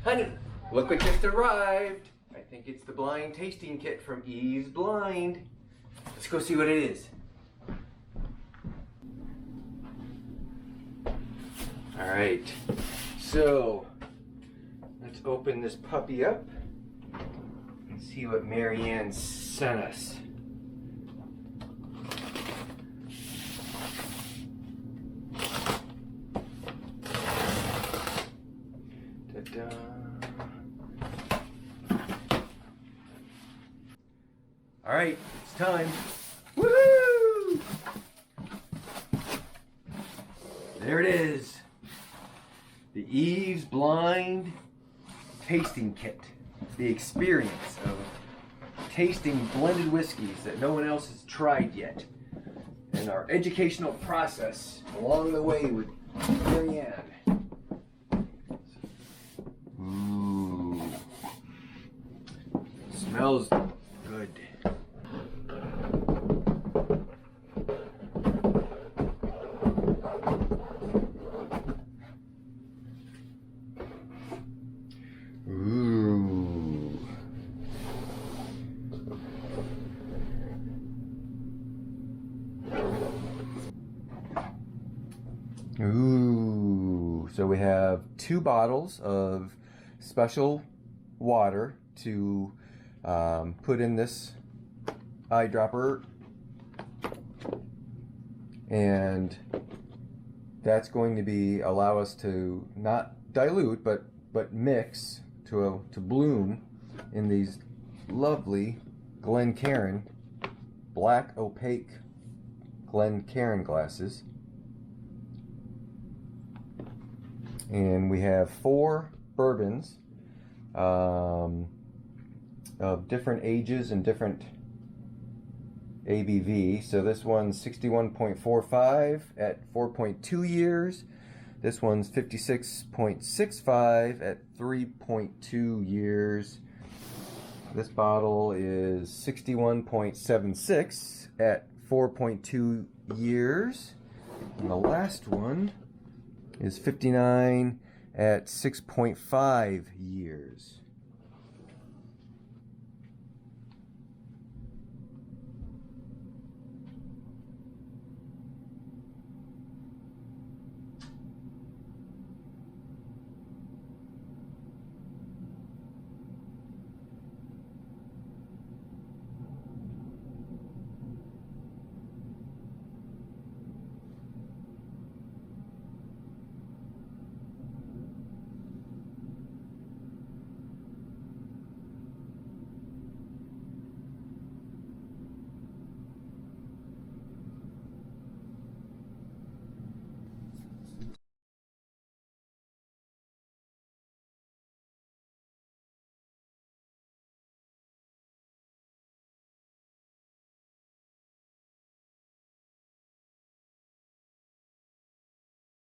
Honey, look what just arrived. I think it's the blind tasting kit from Eaves Blind. Let's go see what it is. All right, so let's open this puppy up and see what Marianne sent us. Ta-da. All right, it's time. Woohoo! There it is. The Eaves Blind tasting kit. The experience of tasting blended whiskeys that no one else has tried yet. And our educational process along the way with Marianne. Ooh. Smells good. Ooh. Ooh. So we have 2 bottles of special water to put in this eyedropper, and that's going to be allow us to not dilute but mix to bloom in these lovely Glencairn black opaque Glencairn glasses. And we have 4 bourbons of different ages and different ABV. So this one's 61.45 at 4.2 years. This one's 56.65 at 3.2 years. This bottle is 61.76 at 4.2 years. And the last one is 59 at 6.5 years.